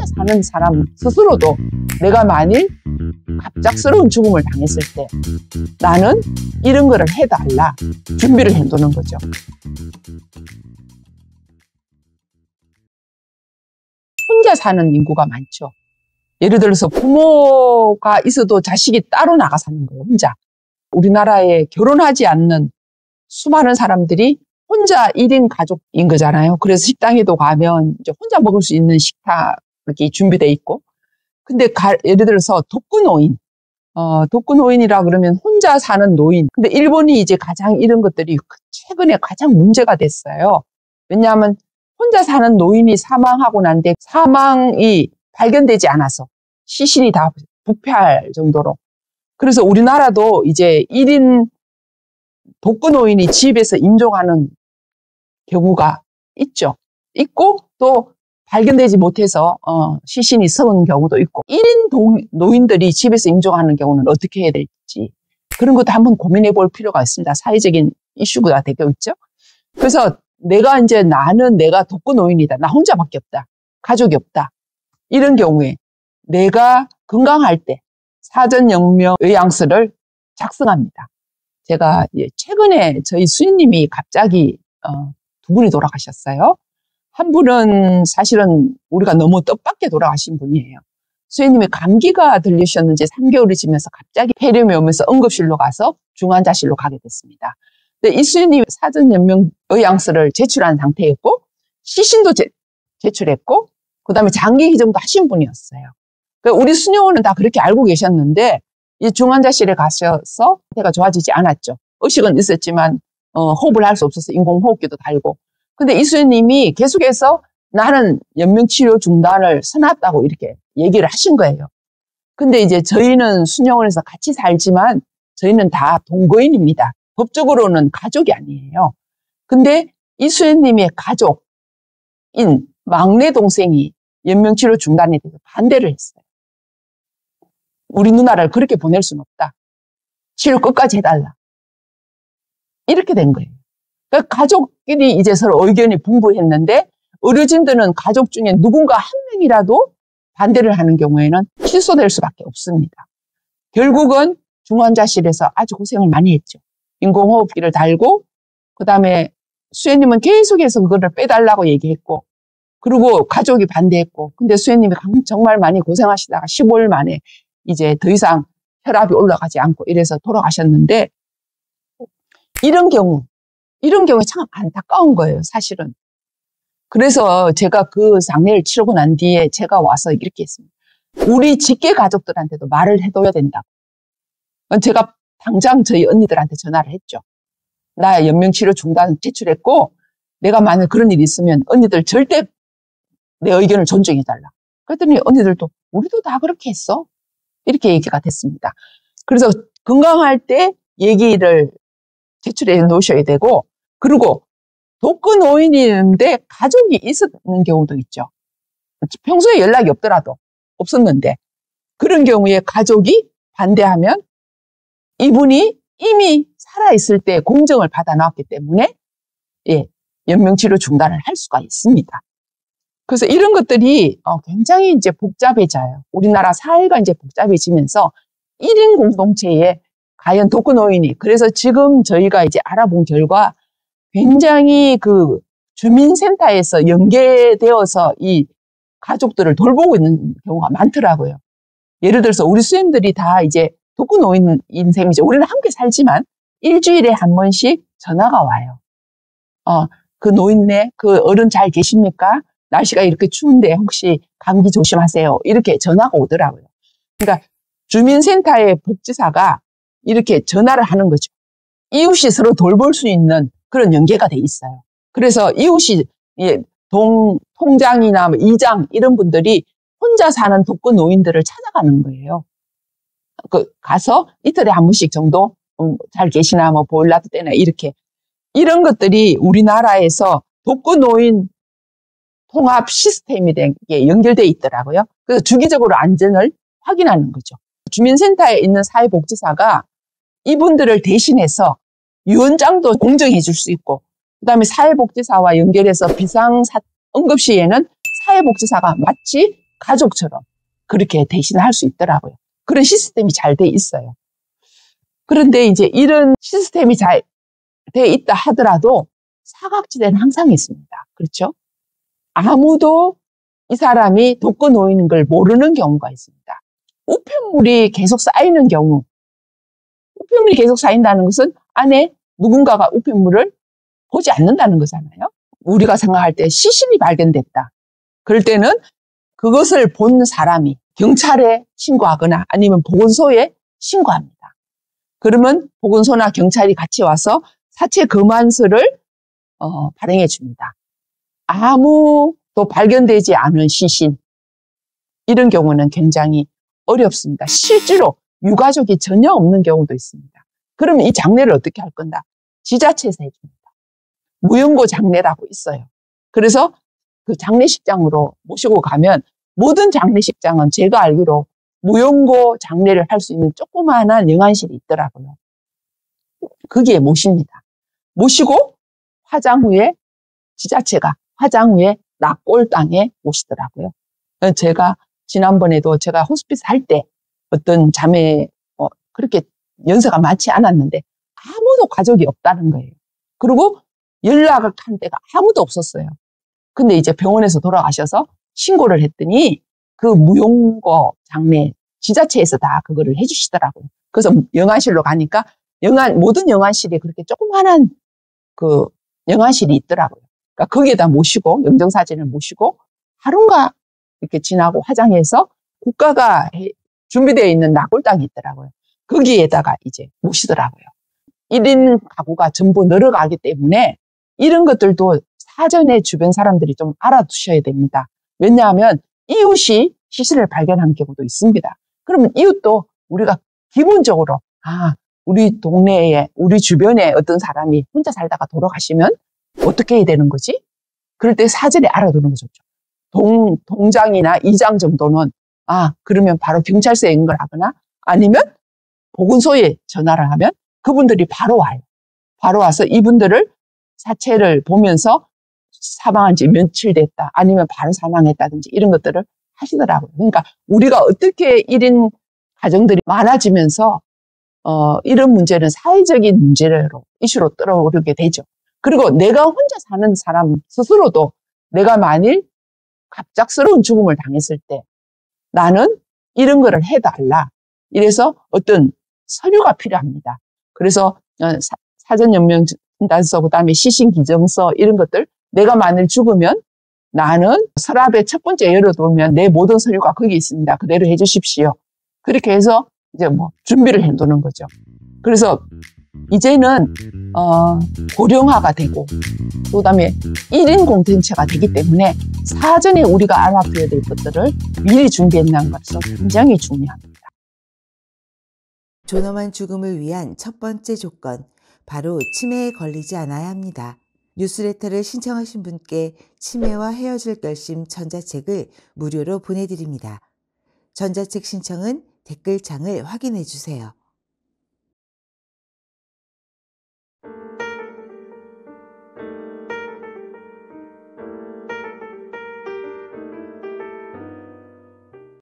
혼자 사는 사람 스스로도 내가 만일 갑작스러운 죽음을 당했을 때 나는 이런 거를 해달라 준비를 해두는 거죠. 혼자 사는 인구가 많죠. 예를 들어서 부모가 있어도 자식이 따로 나가 사는 거예요. 혼자. 우리나라에 결혼하지 않는 수많은 사람들이 혼자 1인 가족인 거잖아요. 그래서 식당에도 가면 이제 혼자 먹을 수 있는 식탁이 준비되어 있고. 근데 예를 들어서 독거노인. 독거노인이라 그러면 혼자 사는 노인. 근데 일본이 이제 가장 이런 것들이 최근에 가장 문제가 됐어요. 왜냐하면 혼자 사는 노인이 사망하고 난 뒤에 사망이 발견되지 않아서 시신이 다 부패할 정도로. 그래서 우리나라도 이제 1인 독거노인이 집에서 임종하는 경우가 있죠. 있고 또 발견되지 못해서 시신이 썩은 경우도 있고 1인 노인들이 집에서 임종하는 경우는 어떻게 해야 될지 그런 것도 한번 고민해 볼 필요가 있습니다. 사회적인 이슈가 되고 있죠. 그래서 나는 내가 독거노인이다. 나 혼자밖에 없다. 가족이 없다. 이런 경우에 내가 건강할 때 사전영명 의향서를 작성합니다. 제가 최근에 저희 수인님이 갑자기 2분이 돌아가셨어요. 한 분은 사실은 우리가 너무 뜻밖의 돌아가신 분이에요. 수인님이 감기가 들리셨는지 3개월이 지면서 갑자기 폐렴이 오면서 응급실로 가서 중환자실로 가게 됐습니다. 근데 이 수인님이 사전연명 의향서를 제출한 상태였고 시신도 제출했고 그다음에 장기 기증도 하신 분이었어요. 그러니까 우리 수녀원은 다 그렇게 알고 계셨는데 이 중환자실에 가셔서 상태가 좋아지지 않았죠. 의식은 있었지만 호흡을 할 수 없어서 인공호흡기도 달고. 근데 이 수녀님이 계속해서 나는 연명치료 중단을 써놨다고 이렇게 얘기를 하신 거예요. 근데 이제 저희는 수녀원에서 같이 살지만 저희는 다 동거인입니다. 법적으로는 가족이 아니에요. 근데 이 수녀님의 가족인 막내 동생이 연명치료 중단에 대해서 반대를 했어요. 우리 누나를 그렇게 보낼 수는 없다. 치료 끝까지 해달라. 이렇게 된 거예요. 그러니까 가족끼리 이제 서로 의견이 분분했는데 의료진들은 가족 중에 누군가 한 명이라도 반대를 하는 경우에는 취소될 수밖에 없습니다. 결국은 중환자실에서 아주 고생을 많이 했죠. 인공호흡기를 달고 그다음에 수혜님은 계속해서 그거를 빼달라고 얘기했고 그리고 가족이 반대했고 근데 수혜님이 정말 많이 고생하시다가 15일 만에 이제 더 이상 혈압이 올라가지 않고 이래서 돌아가셨는데 이런 경우에 참 안타까운 거예요, 사실은. 그래서 제가 그 장례를 치르고 난 뒤에 제가 와서 이렇게 했습니다. 우리 직계 가족들한테도 말을 해둬야 된다고. 제가 당장 저희 언니들한테 전화를 했죠. 나 연명치료 중단 제출했고 내가 만약 그런 일이 있으면 언니들 절대 내 의견을 존중해달라. 그랬더니 언니들도 우리도 다 그렇게 했어. 이렇게 얘기가 됐습니다. 그래서 건강할 때 얘기를 제출해 놓으셔야 되고 그리고 독거노인인데 가족이 있었는 경우도 있죠. 평소에 연락이 없었는데 그런 경우에 가족이 반대하면 이분이 이미 살아있을 때 공증을 받아 나왔기 때문에 연명치료 중단을 할 수가 있습니다. 그래서 이런 것들이 굉장히 이제 복잡해져요. 우리나라 사회가 이제 복잡해지면서 1인 공동체에 과연 독거노인이 그래서 지금 저희가 이제 알아본 결과 굉장히 그 주민센터에서 연계되어서 이 가족들을 돌보고 있는 경우가 많더라고요. 예를 들어서 우리 수님들이 다 이제 독거노인 인생이죠. 우리는 함께 살지만 일주일에 한 번씩 전화가 와요. 그 노인네, 그 어른 잘 계십니까? 날씨가 이렇게 추운데 혹시 감기 조심하세요. 이렇게 전화가 오더라고요. 그러니까 주민센터의 복지사가 이렇게 전화를 하는 거죠. 이웃이 서로 돌볼 수 있는 그런 연계가 돼 있어요. 그래서 이웃이 통장이나 이장 이런 분들이 혼자 사는 독거노인들을 찾아가는 거예요. 가서 이틀에 한 번씩 정도 잘 계시나 보일라도 때나 이렇게 이런 것들이 우리나라에서 독거노인 통합 시스템이 연결되어 있더라고요. 그래서 주기적으로 안전을 확인하는 거죠. 주민센터에 있는 사회복지사가 이분들을 대신해서 유언장도 공정해 줄 수 있고 그다음에 사회복지사와 연결해서 응급 시에는 사회복지사가 마치 가족처럼 그렇게 대신할 수 있더라고요. 그런 시스템이 잘 돼 있어요. 그런데 이제 이런 시스템이 잘 돼 있다 하더라도 사각지대는 항상 있습니다. 그렇죠? 아무도 이 사람이 돕고 놓이는 걸 모르는 경우가 있습니다. 우편물이 계속 쌓이는 경우, 우편물이 계속 쌓인다는 것은 안에 누군가가 우편물을 보지 않는다는 거잖아요. 우리가 생각할 때 시신이 발견됐다. 그럴 때는 그것을 본 사람이 경찰에 신고하거나 아니면 보건소에 신고합니다. 그러면 보건소나 경찰이 같이 와서 사체 검안서를 발행해 줍니다. 아무도 발견되지 않은 시신, 이런 경우는 굉장히 어렵습니다. 실제로 유가족이 전혀 없는 경우도 있습니다. 그러면 이 장례를 어떻게 할 건가? 지자체에서 해줍니다. 무용고 장례라고 있어요. 그래서 그 장례식장으로 모시고 가면 모든 장례식장은 제가 알기로 무용고 장례를 할 수 있는 조그마한 영안실이 있더라고요. 거기에 모십니다. 모시고 화장 후에 지자체가 화장 후에 낙골당에 모시더라고요. 제가 지난번에도 제가 호스피스 할 때 어떤 자매 그렇게 연세가 많지 않았는데 아무도 가족이 없다는 거예요. 그리고 연락을 한 데가 아무도 없었어요. 근데 이제 병원에서 돌아가셔서 신고를 했더니 그 무용고 장례 지자체에서 다 그거를 해주시더라고요. 그래서 영안실로 가니까 모든 영안실이 그렇게 조그만한 그 영안실이 있더라고요. 그러니까 거기에다 모시고 영정사진을 모시고 하루가 이렇게 지나고 화장해서 국가가 준비되어 있는 낙골당이 있더라고요. 거기에다가 이제 모시더라고요. 1인 가구가 전부 늘어가기 때문에 이런 것들도 사전에 주변 사람들이 좀 알아두셔야 됩니다. 왜냐하면 이웃이 시신을 발견한 경우도 있습니다. 그러면 이웃도 우리가 기본적으로 우리 동네에 우리 주변에 어떤 사람이 혼자 살다가 돌아가시면 어떻게 해야 되는 거지? 그럴 때 사전에 알아두는 거 좋죠. 동장이나 이장 정도는 그러면 바로 경찰서에 연결하거나 아니면 보건소에 전화를 하면 그분들이 바로 와요. 바로 와서 이분들을 사체를 보면서 사망한 지 며칠 됐다 아니면 바로 사망했다든지 이런 것들을 하시더라고요. 그러니까 우리가 어떻게 1인 가정들이 많아지면서 이런 문제는 사회적인 문제로 이슈로 떠오르게 되죠. 그리고 내가 혼자 사는 사람 스스로도 내가 만일 갑작스러운 죽음을 당했을 때 나는 이런 거를 해달라. 이래서 어떤 서류가 필요합니다. 그래서 사전연명진단서, 그다음에 시신기증서 이런 것들 내가 만일 죽으면 나는 서랍에 첫 번째 열어두면 내 모든 서류가 거기 있습니다. 그대로 해주십시오. 그렇게 해서 이제 준비를 해두는 거죠. 그래서 이제는 고령화가 되고 그다음에 1인 공동체가 되기 때문에 사전에 우리가 알아둬야 될 것들을 미리 준비한다는 것은 굉장히 중요합니다. 존엄한 죽음을 위한 첫 번째 조건, 바로 치매에 걸리지 않아야 합니다. 뉴스레터를 신청하신 분께 치매와 헤어질 결심 전자책을 무료로 보내드립니다. 전자책 신청은 댓글창을 확인해 주세요.